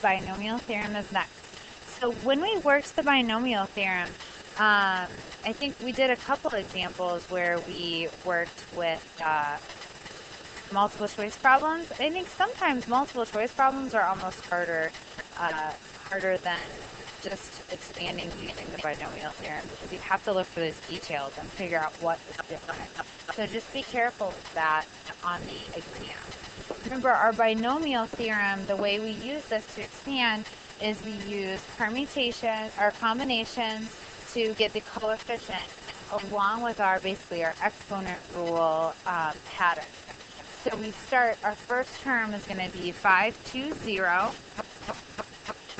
binomial theorem is next. So when we worked the binomial theorem, I think we did a couple examples where we worked with multiple choice problems. I think sometimes multiple choice problems are almost harder than just expanding using the binomial theorem, because you have to look for those details and figure out what is different. So just be careful with that on the exam. Remember, our binomial theorem, the way we use this to expand is we use permutations or combinations to get the coefficient along with basically our exponent rule pattern. So we start, our first term is going to be 520,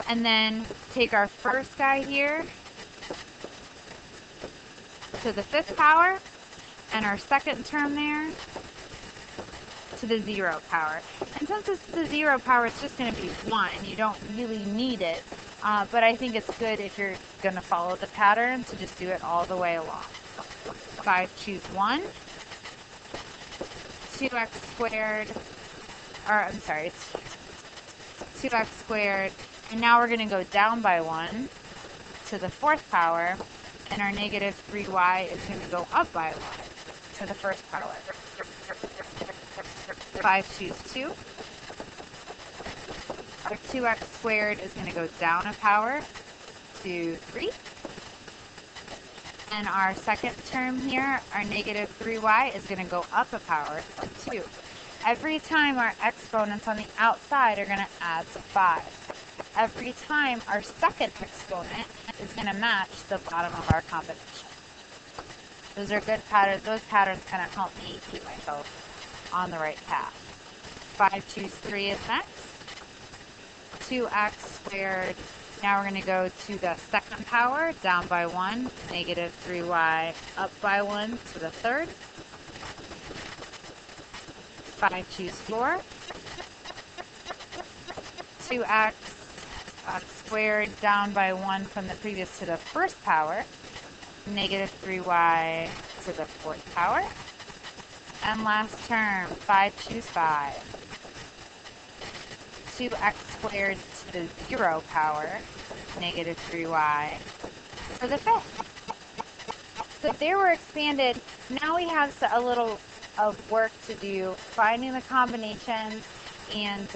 and then take our first guy here to the 5th power, and our second term there to the 0 power. And since it's the 0 power, it's just going to be 1. You don't really need it, but I think it's good if you're going to follow the pattern to just do it all the way along. 5, choose 1. 2x squared, or I'm sorry, it's 2x squared, and now we're going to go down by 1 to the 4th power, and our negative 3y is going to go up by 1 to the 1st power. 5, choose 2. Our 2x squared is going to go down a power to 3. And our second term here, our negative 3y, is going to go up a power to 2. Every time our exponents on the outside are going to add to 5. Every time our second exponent is going to match the bottom of our combination. Those are good patterns. Those patterns kind of help me keep myself on the right path. 5, choose 3 is next. 2x squared. Now we're going to go to the 2nd power, down by 1, negative 3y, up by 1 to the 3rd. 5, choose 4. 2x squared, down by 1 from the previous to the 1st power, negative 3y to the 4th power. And last term, 5, choose 5. 2x squared to the 0 power, negative 3y for the 5th. So there we're expanded. Now we have a little of work to do, finding the combinations and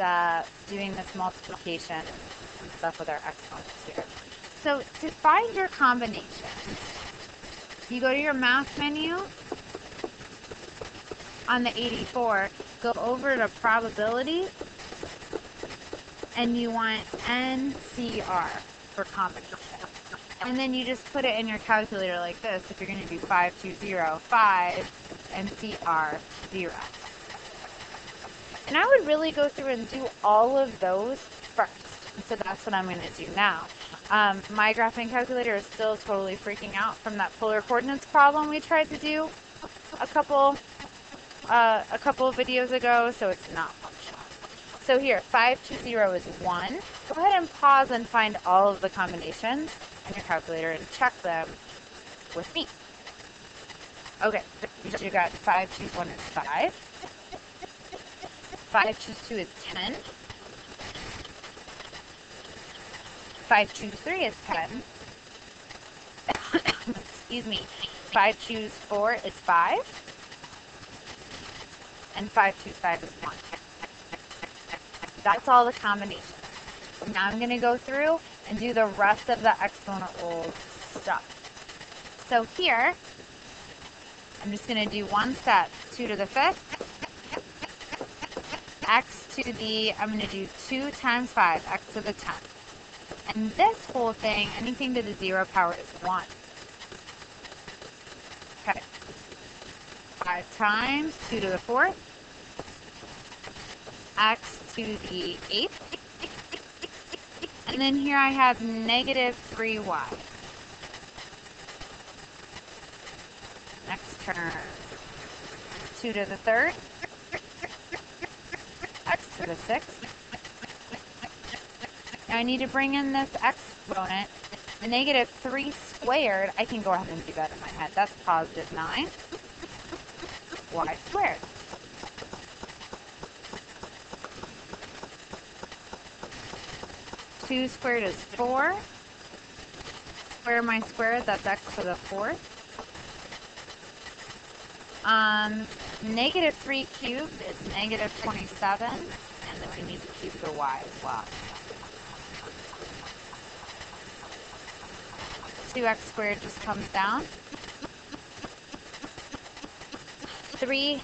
doing this multiplication and stuff with our exponents here. So to find your combinations, you go to your math menu on the 84, go over to probability, and you want NCR for combination. And then you just put it in your calculator like this. If you're going to do 520, 5, NCR 0. And I would really go through and do all of those first. So that's what I'm going to do now. My graphing calculator is still totally freaking out from that polar coordinates problem we tried to do a couple of videos ago, so it's not functional. So here, 520 is 1. Go ahead and pause and find all of the combinations in your calculator and check them with me. Okay, so you got 521 is 5. 522 is 10. 523 is 10. Excuse me. 524 is 5. And 525 is 1. That's all the combinations. Now I'm going to go through and do the rest of the exponent rules stuff. So here, I'm just going to do one step. 2 to the 5th. X to the, I'm going to do 2 times 5, x to the 10th. And this whole thing, anything to the 0 power is 1. Okay. 5 times 2 to the 4th. X to the 8th. And then here I have negative 3y. Next term. 2 to the 3rd. X to the 6th. Now I need to bring in this exponent. The negative 3 squared, I can go ahead and do that in my head. That's positive 9. Y squared. 2 squared is 4. Square my square, that's x to the 4th. Negative 3 cubed is negative 27. And then we need to cube the y as well. 2x squared just comes down.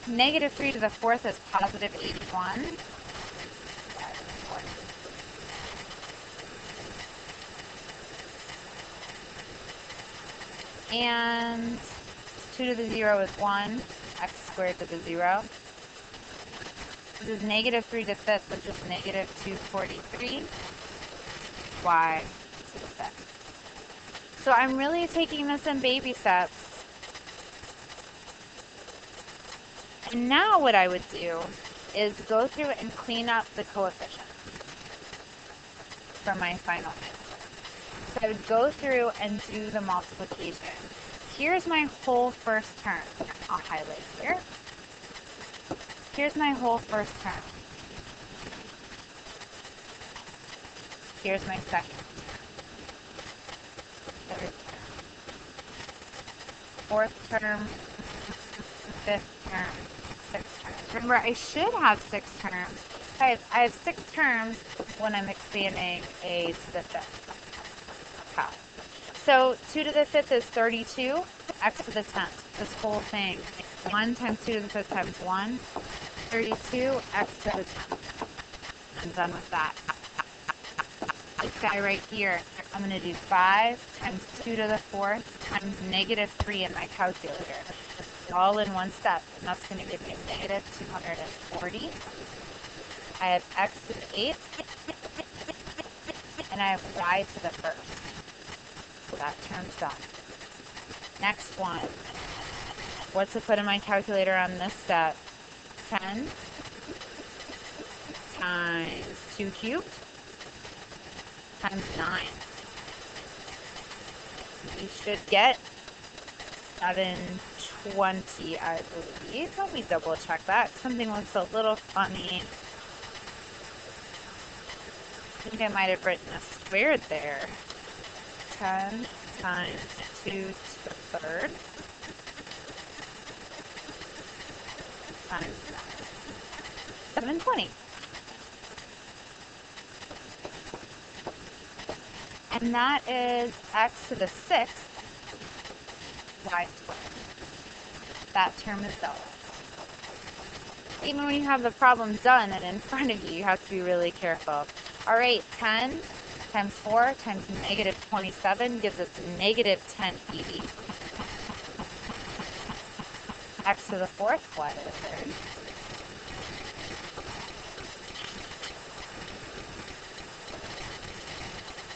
Negative 3 to the 4th is positive 81. And 2 to the 0 is 1. X squared to the 0. This is negative 3 to the 5th, which is negative 243. Y to the 5th. So I'm really taking this in baby steps. And now what I would do is go through and clean up the coefficients for my final answer. So I would go through and do the multiplication. Here's my whole first term. I'll highlight here. Here's my whole first term. Here's my second. Third term. Fourth term. Fifth term. Sixth term. Remember, I should have 6 terms. I have 6 terms when I'm expanding a to the 5th power. So 2 to the 5th is 32. X to the 10th. This whole thing. 1 times 2 to the 5th times 1. 32. X to the 10th. I'm done with that. This guy right here, I'm going to do 5 times 2 to the 4th times negative 3 in my calculator. All in one step, and that's going to give me negative 240. I have x to the 8th, and I have y to the 1st. So that term's done. Next one. What's to put in my calculator on this step? 10 times 2 cubed times 9. You should get 720, I believe. Let me double check that. Something looks a little funny. I think I might have written a squared there. 10 times 2 to the 3rd times 720. And that is x to the 6th y squared. That term is done. Even when you have the problem done and in front of you, you have to be really careful. All right, 10 times 4 times negative 27 gives us negative 1080. X to the 4th, y to the 3rd.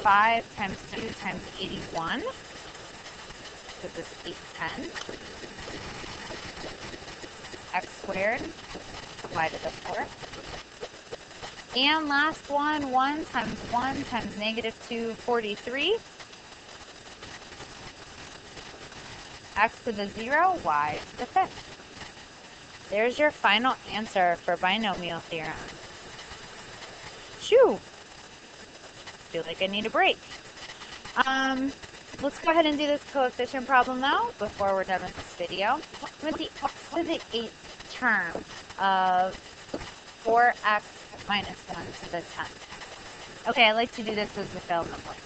Five times 2 times 81 gives us 810. X squared, y to the 4th. And last one, 1 times negative 243. X to the 0, y to the 5th. There's your final answer for binomial theorem. Shoo! Feel like I need a break. Let's go ahead and do this coefficient problem now before we're done with this video. With the x to the 8th term of 4x minus 1 to the 10th. Okay, I like to do this as a fill in the blank.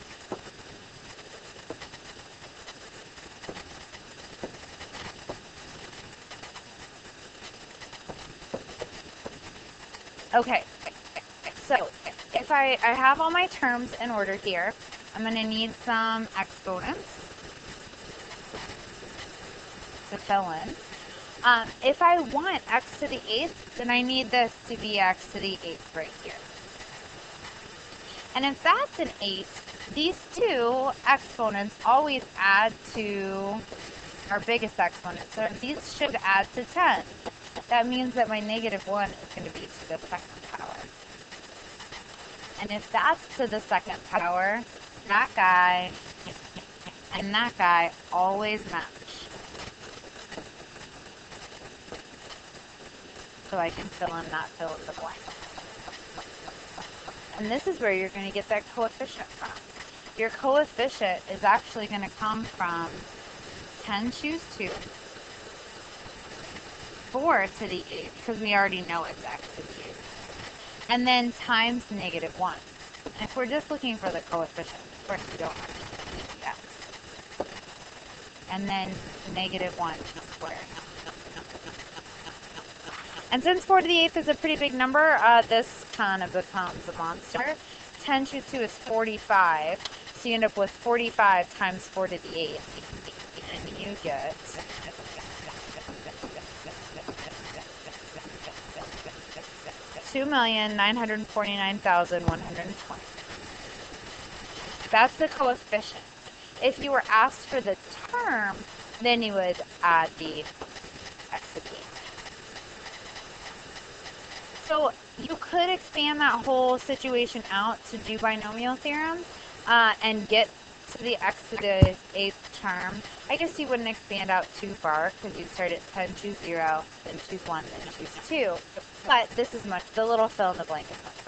Okay, so if I have all my terms in order here, I'm going to need some exponents to fill in. If I want x to the 8th, then I need this to be x to the 8th right here. And if that's an 8, these two exponents always add to our biggest exponent. So these should add to 10. That means that my negative 1 is going to be to the 2nd power. And if that's to the 2nd power, that guy and that guy always match. So I can fill in that fill in the blank. And this is where you're going to get that coefficient from. Your coefficient is actually going to come from 10 choose 2, 4 to the 8th, because we already know it's x to the 8th. And then times -1. If we're just looking for the coefficient, of course we don't have to use the x. And then -1 squared. And since 4 to the 8th is a pretty big number, this kind of becomes a monster. 10 choose 2 is 45. So you end up with 45 times 4 to the 8th. And you get 2,949,120. That's the coefficient. If you were asked for the term, then you would add the x to the 8th. So you could expand that whole situation out to do binomial theorems and get to the x to the 8th term. I guess you wouldn't expand out too far because you'd start at 10, choose 0, then choose 1, then choose 2. But this is the little fill in the blank is much